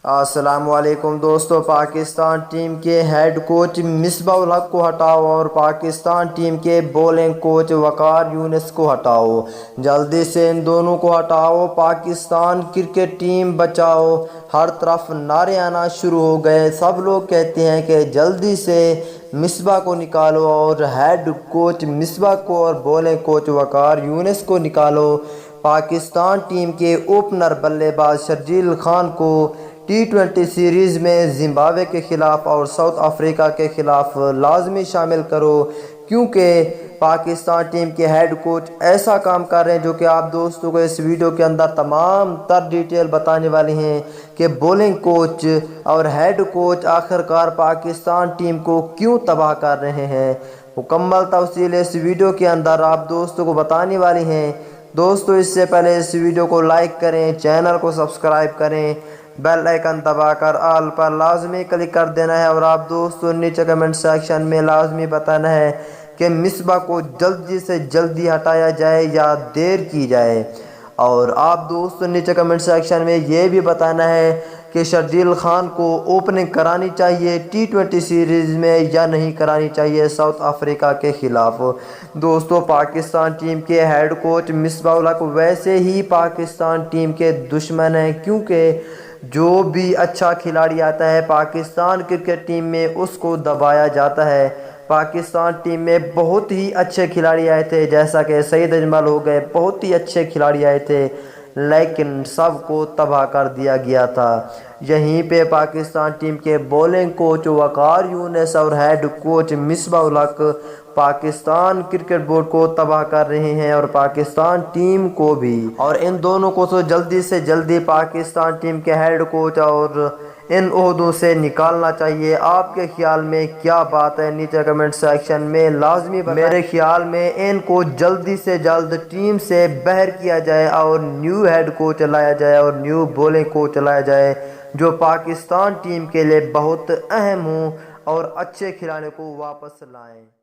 السلام علیکم دوستو، پاکستان ٹیم کے ہیڈ کوچ مصباح الحق کو ہٹاؤ اور پاکستان ٹیم کے بولنگ کوچ وقار یونس کو ہٹاؤ۔ جلدی سے ان دونوں کو ہٹاؤ، پاکستان کرکٹ ٹیم بچاؤ۔ ہر طرف نعرے آنا شروع ہو گئے، سب لوگ کہتے ہیں کہ جلدی سے مصباح کو نکالو اور ہیڈ کوچ مصباح کو اور بولنگ کوچ وقار یونس کو نکالو۔ پاکستان ٹیم کے اوپنر بلے باز شرجیل خان کو ٹی20 سیریز میں زمبابوے کے خلاف اور ساؤتھ افریقہ کے خلاف لازمی شامل کرو، کیونکہ پاکستان ٹیم کے ہیڈ کوچ ایسا کام کر رہے ہیں جو کہ آپ دوستوں کو اس ویڈیو کے اندر تمام تر ڈیٹیل بتانے والی ہیں کہ بولنگ کوچ اور ہیڈ کوچ آخرکار پاکستان ٹیم کو کیوں تباہ کر رہے ہیں۔ مکمل تفصیل اس ویڈیو کے اندر آپ دوستوں کو بتانے والی ہیں۔ دوستو، اس سے پہلے اس ویڈیو کو لائک کریں، چینل کو سبسکرائب کریں، بیل آئیکن دبا کر آل پر لازمی کلک کر دینا ہے، اور آپ دوستوں نیچے کمنٹ سیکشن میں لازمی بتانا ہے کہ مصباح کو جلدی سے جلدی ہٹایا جائے یا دیر کی جائے، اور آپ دوستوں نیچے کمنٹ سیکشن میں یہ بھی بتانا ہے کہ شرجیل خان کو اوپننگ کرانی چاہیے ٹی20 سیریز میں یا نہیں کرانی چاہیے ساؤتھ افریقہ کے خلاف۔ دوستو، پاکستان ٹیم کے ہیڈ کوچ مصباح الحق ویسے ہی پاکستان ٹیم کے دشمن ہیں، کیونکہ جو بھی اچھا کھلاڑی آتا ہے پاکستان کرکٹ ٹیم میں اس کو دبایا جاتا ہے۔ پاکستان ٹیم میں بہت ہی اچھے کھلاڑی آئے تھے، جیسا کہ سعید اجمل ہو گئے، بہت ہی اچھے کھلاڑی آئے تھے، لیکن سب کو تباہ کر دیا گیا تھا۔ یہیں پہ پاکستان ٹیم کے بولنگ کوچ وقار یونس اور ہیڈ کوچ مصباح الحق پاکستان کرکٹ بورڈ کو تباہ کر رہے ہیں اور پاکستان ٹیم کو بھی، اور ان دونوں کو تو جلدی سے جلدی پاکستان ٹیم کے ہیڈ کوچ اور ان عہدوں سے نکالنا چاہیے۔ آپ کے خیال میں کیا بات ہے؟ نیچے کمنٹ سیکشن میں لازمی بتائیں۔ میرے خیال میں ان کو جلدی سے جلد ٹیم سے باہر کیا جائے اور نیو ہیڈ کوچ لایا جائے اور نیو بولنگ کوچ لایا جائے جو پاکستان ٹیم کے لیے بہت اہم ہوں اور اچھے کھلاڑیوں کو واپس لائیں۔